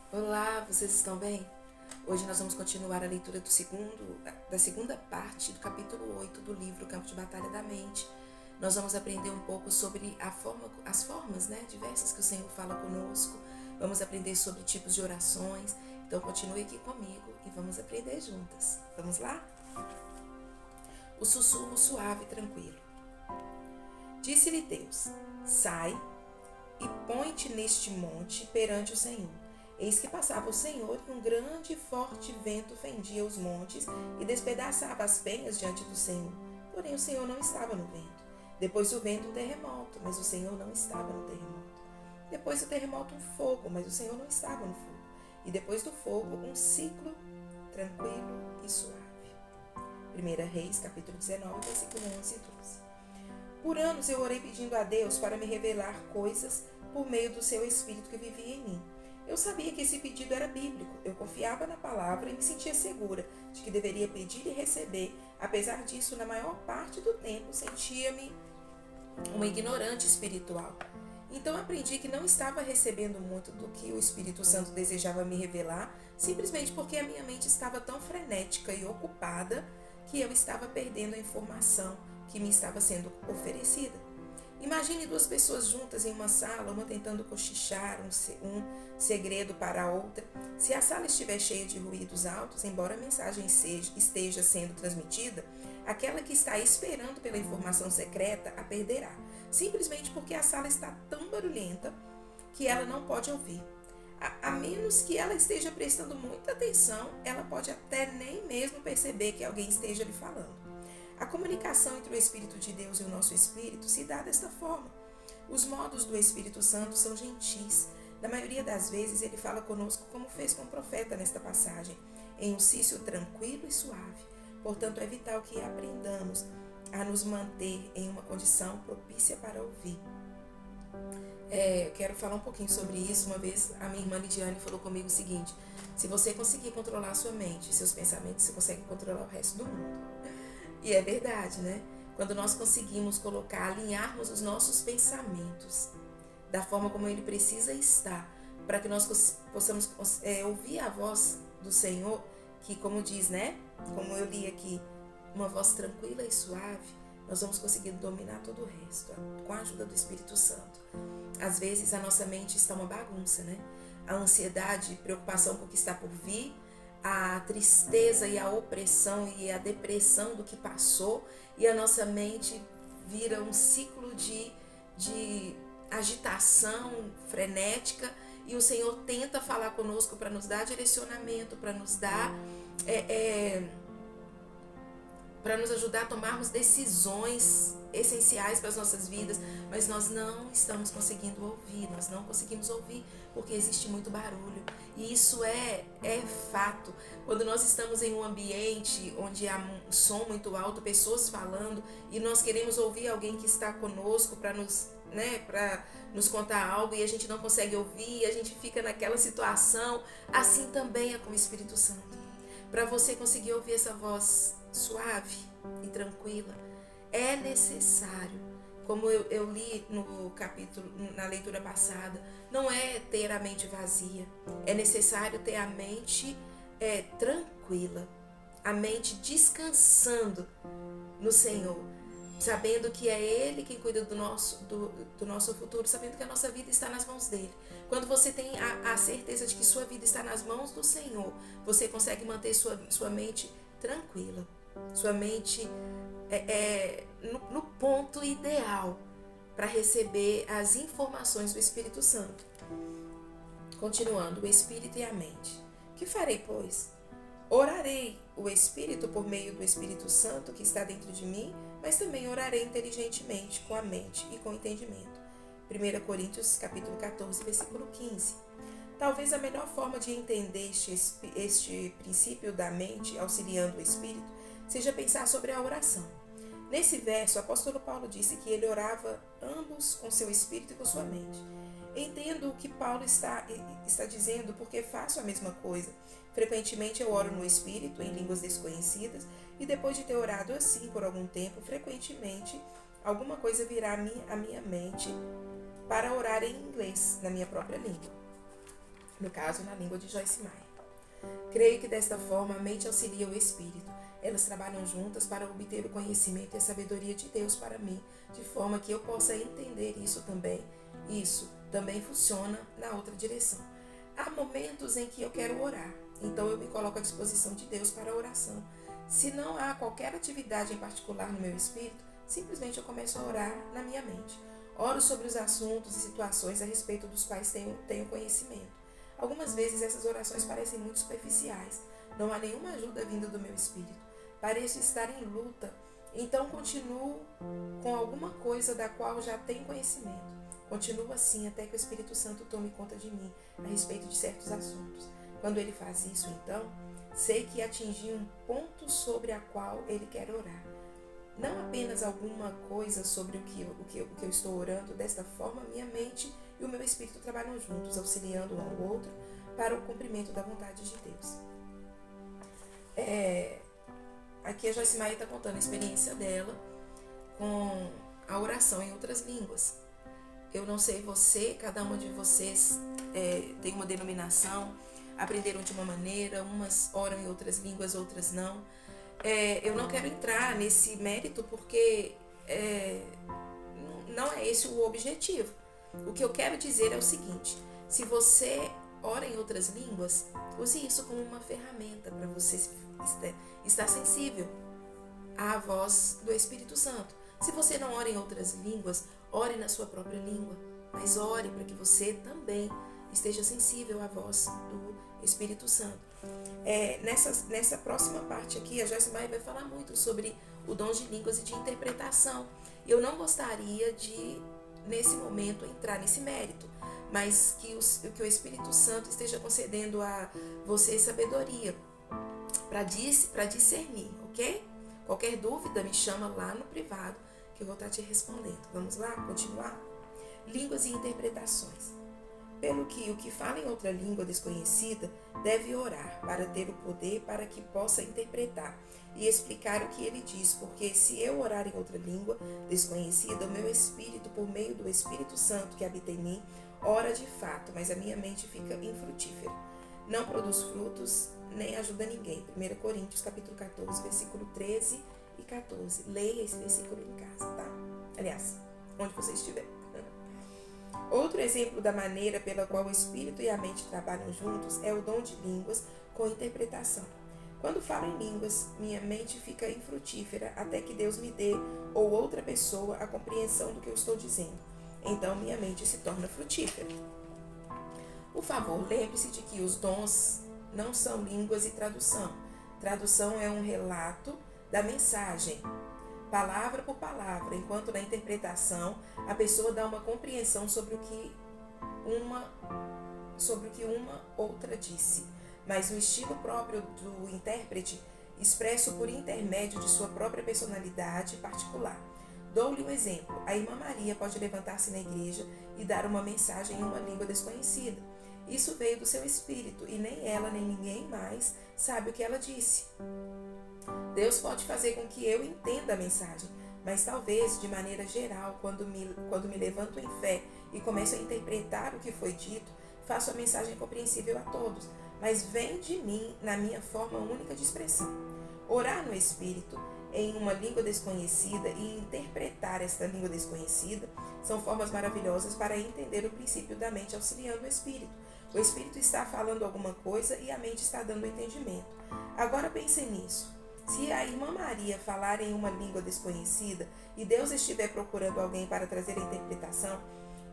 Olá, vocês estão bem? Hoje nós vamos continuar a leitura da segunda parte do capítulo 8 do livro Campo de Batalha da Mente. Nós vamos aprender um pouco sobre as formas, diversas que o Senhor fala conosco. Vamos aprender sobre tipos de orações. Então continue aqui comigo e vamos aprender juntas. Vamos lá? O sussurro suave e tranquilo. Disse-lhe Deus: sai e põe-te neste monte perante o Senhor. Eis que passava o Senhor e um grande e forte vento fendia os montes e despedaçava as penhas diante do Senhor. Porém o Senhor não estava no vento. Depois do vento um terremoto, mas o Senhor não estava no terremoto. Depois do terremoto um fogo, mas o Senhor não estava no fogo. E depois do fogo um ciclo tranquilo e suave. 1 Reis, capítulo 19, versículo 11 e 12. Por anos eu orei pedindo a Deus para me revelar coisas por meio do seu Espírito que vivia em mim. Eu sabia que esse pedido era bíblico, eu confiava na palavra e me sentia segura de que deveria pedir e receber. Apesar disso, na maior parte do tempo, sentia-me uma ignorante espiritual. Então aprendi que não estava recebendo muito do que o Espírito Santo desejava me revelar, simplesmente porque a minha mente estava tão frenética e ocupada que eu estava perdendo a informação que me estava sendo oferecida. Imagine duas pessoas juntas em uma sala, uma tentando cochichar um segredo para a outra. Se a sala estiver cheia de ruídos altos, embora a mensagem esteja sendo transmitida, aquela que está esperando pela informação secreta a perderá, simplesmente porque a sala está tão barulhenta que ela não pode ouvir. A menos que ela esteja prestando muita atenção, ela pode até nem mesmo perceber que alguém esteja lhe falando. A comunicação entre o Espírito de Deus e o nosso Espírito se dá desta forma. Os modos do Espírito Santo são gentis. Na maioria das vezes ele fala conosco como fez com o profeta nesta passagem, em um cício tranquilo e suave. Portanto, é vital que aprendamos a nos manter em uma condição propícia para ouvir. Eu quero falar um pouquinho sobre isso. Uma vez a minha irmã Lidiane falou comigo o seguinte: se você conseguir controlar a sua mente e seus pensamentos, você consegue controlar o resto do mundo. E é verdade, né? Quando nós conseguimos alinharmos os nossos pensamentos da forma como ele precisa estar, para que nós possamos ouvir a voz do Senhor, que como diz, né? Como eu li aqui, uma voz tranquila e suave, nós vamos conseguir dominar todo o resto, com a ajuda do Espírito Santo. Às vezes a nossa mente está uma bagunça, né? A ansiedade, preocupação com o que está por vir, a tristeza e a opressão e a depressão do que passou, e a nossa mente vira um ciclo de agitação frenética, e o Senhor tenta falar conosco para nos dar direcionamento, para nos dar para nos ajudar a tomarmos decisões essenciais para as nossas vidas, mas nós não estamos conseguindo ouvir, nós não conseguimos ouvir porque existe muito barulho. E isso é fato. Quando nós estamos em um ambiente onde há um som muito alto, pessoas falando, e nós queremos ouvir alguém que está conosco para nos contar algo, e a gente não consegue ouvir, a gente fica naquela situação, assim também é com o Espírito Santo. Para você conseguir ouvir essa voz suave e tranquila, é necessário, como eu li no capítulo, na leitura passada, não é ter a mente vazia, é necessário ter a mente tranquila, a mente descansando no Senhor, sabendo que é Ele quem cuida do nosso futuro, sabendo que a nossa vida está nas mãos dEle. Quando você tem a certeza de que sua vida está nas mãos do Senhor, você consegue manter sua mente tranquila, sua mente no ponto ideal para receber as informações do Espírito Santo. Continuando, o Espírito e a mente. Que farei, pois? Orarei o Espírito por meio do Espírito Santo que está dentro de mim, mas também orarei inteligentemente com a mente e com o entendimento. 1 Coríntios capítulo 14, versículo 15. Talvez a melhor forma de entender este princípio da mente auxiliando o Espírito seja pensar sobre a oração. Nesse verso, o apóstolo Paulo disse que ele orava ambos com seu espírito e com sua mente. Entendo o que Paulo está dizendo, porque faço a mesma coisa. Frequentemente eu oro no espírito, em línguas desconhecidas, e depois de ter orado assim por algum tempo, frequentemente alguma coisa virá à minha mente para orar em inglês, na minha própria língua. no caso, na língua de Joyce Meyer. Creio que desta forma a mente auxilia o espírito. Elas trabalham juntas para obter o conhecimento e a sabedoria de Deus para mim, de forma que eu possa entender isso também. Isso também funciona na outra direção. Há momentos em que eu quero orar, então eu me coloco à disposição de Deus para a oração. Se não há qualquer atividade em particular no meu espírito, simplesmente eu começo a orar na minha mente. Oro sobre os assuntos e situações a respeito dos quais tenho conhecimento. Algumas vezes essas orações parecem muito superficiais. Não há nenhuma ajuda vinda do meu espírito. Pareço estar em luta, então continuo com alguma coisa da qual já tenho conhecimento. Continuo assim até que o Espírito Santo tome conta de mim a respeito de certos assuntos. Quando ele faz isso, então, sei que atingi um ponto sobre a qual ele quer orar. Não apenas alguma coisa sobre o que eu estou orando, desta forma minha mente e o meu espírito trabalham juntos, auxiliando um ao outro para o cumprimento da vontade de Deus. Aqui a Joyce Meyer está contando a experiência dela com a oração em outras línguas. Eu não sei cada uma de vocês tem uma denominação, aprenderam de uma maneira, umas oram em outras línguas, outras não. Eu não quero entrar nesse mérito porque não é esse o objetivo. O que eu quero dizer é o seguinte: se você ora em outras línguas, use isso como uma ferramenta para você estar sensível à voz do Espírito Santo. Se você não ora em outras línguas, ore na sua própria língua, mas ore para que você também esteja sensível à voz do Espírito Santo. Nessa próxima parte aqui, a Joyce Meyer vai falar muito sobre o dom de línguas e de interpretação. Eu não gostaria de, nesse momento, entrar nesse mérito, mas que o Espírito Santo esteja concedendo a você sabedoria para discernir, ok? Qualquer dúvida, me chama lá no privado que eu vou estar te respondendo. Vamos lá? Continuar? Línguas e interpretações. Pelo que o que fala em outra língua desconhecida deve orar para ter o poder para que possa interpretar e explicar o que ele diz, porque se eu orar em outra língua desconhecida, o meu espírito, por meio do Espírito Santo que habita em mim, ora de fato, mas a minha mente fica infrutífera. Não produz frutos, nem ajuda ninguém. 1 Coríntios capítulo 14, versículo 13 e 14. Leia esse versículo em casa, tá? Aliás, onde você estiver. Outro exemplo da maneira pela qual o espírito e a mente trabalham juntos é o dom de línguas com interpretação. Quando falo em línguas, minha mente fica infrutífera até que Deus me dê ou outra pessoa a compreensão do que eu estou dizendo. Então minha mente se torna frutífera. Por favor, lembre-se de que os dons não são línguas e tradução. Tradução é um relato da mensagem, palavra por palavra, enquanto na interpretação a pessoa dá uma compreensão sobre o que uma outra disse, mas no estilo próprio do intérprete, expresso por intermédio de sua própria personalidade particular. Dou-lhe um exemplo. A irmã Maria pode levantar-se na igreja e dar uma mensagem em uma língua desconhecida. Isso veio do seu espírito e nem ela nem ninguém mais sabe o que ela disse. Deus pode fazer com que eu entenda a mensagem, mas talvez, de maneira geral, quando me levanto em fé e começo a interpretar o que foi dito, faço a mensagem compreensível a todos, mas vem de mim na minha forma única de expressão. Orar no Espírito, em uma língua desconhecida e interpretar esta língua desconhecida são formas maravilhosas para entender o princípio da mente auxiliando o Espírito. O Espírito está falando alguma coisa e a mente está dando entendimento. Agora pense nisso. Se a irmã Maria falar em uma língua desconhecida e Deus estiver procurando alguém para trazer a interpretação,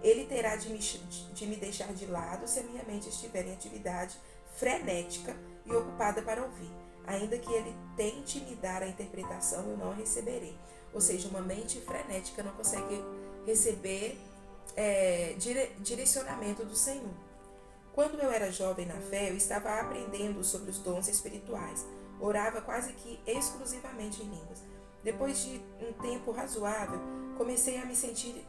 ele terá de me deixar de lado se a minha mente estiver em atividade frenética e ocupada para ouvir. Ainda que ele tente me dar a interpretação, eu não a receberei. Ou seja, uma mente frenética não consegue receber direcionamento do Senhor. Quando eu era jovem na fé, eu estava aprendendo sobre os dons espirituais. Orava quase que exclusivamente em línguas. Depois de um tempo razoável, comecei a me sentir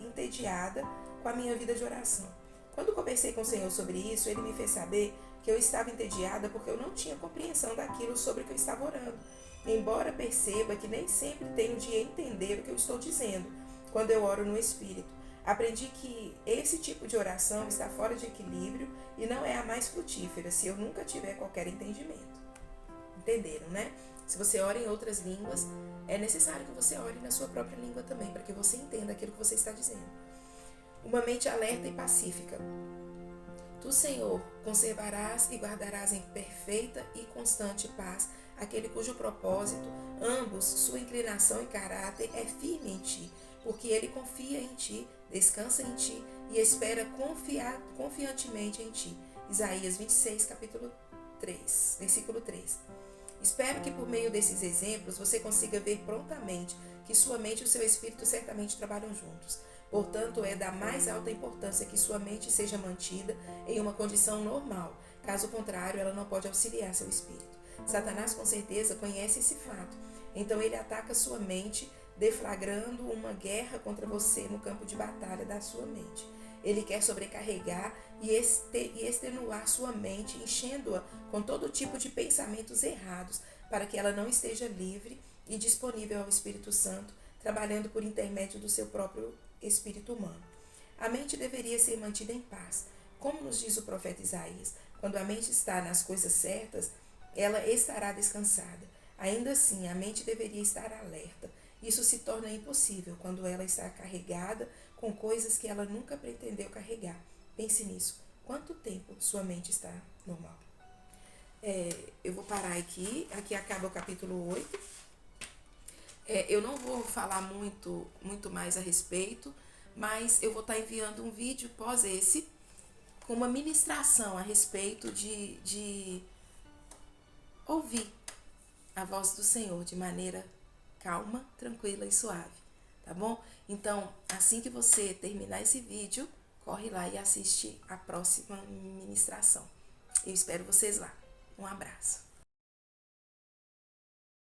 entediada com a minha vida de oração. Quando conversei com o Senhor sobre isso, Ele me fez saber que eu estava entediada porque eu não tinha compreensão daquilo sobre o que eu estava orando. Embora perceba que nem sempre tenho de entender o que eu estou dizendo quando eu oro no Espírito. Aprendi que esse tipo de oração está fora de equilíbrio e não é a mais frutífera se eu nunca tiver qualquer entendimento. Entenderam, né? Se você ora em outras línguas, é necessário que você ore na sua própria língua também, para que você entenda aquilo que você está dizendo. Uma mente alerta e pacífica. Tu, Senhor, conservarás e guardarás em perfeita e constante paz aquele cujo propósito, ambos, sua inclinação e caráter, é firme em ti, porque ele confia em ti, descansa em ti e espera confiantemente em ti. Isaías 26, capítulo 3, versículo 3. Espero que por meio desses exemplos você consiga ver prontamente que sua mente e o seu espírito certamente trabalham juntos. Portanto, é da mais alta importância que sua mente seja mantida em uma condição normal. Caso contrário, ela não pode auxiliar seu espírito. Satanás com certeza conhece esse fato. Então ele ataca sua mente, deflagrando uma guerra contra você no campo de batalha da sua mente. Ele quer sobrecarregar e extenuar sua mente, enchendo-a com todo tipo de pensamentos errados, para que ela não esteja livre e disponível ao Espírito Santo, trabalhando por intermédio do seu próprio espírito humano. A mente deveria ser mantida em paz. Como nos diz o profeta Isaías, quando a mente está nas coisas certas, ela estará descansada. Ainda assim, a mente deveria estar alerta. Isso se torna impossível quando ela está carregada com coisas que ela nunca pretendeu carregar. Pense nisso. Quanto tempo sua mente está normal? Eu vou parar aqui. Aqui acaba o capítulo 8. Eu não vou falar muito mais a respeito, mas eu vou estar enviando um vídeo pós esse, com uma ministração a respeito de ouvir a voz do Senhor de maneira calma, tranquila e suave, tá bom? Então, assim que você terminar esse vídeo, corre lá e assiste a próxima ministração. Eu espero vocês lá. Um abraço.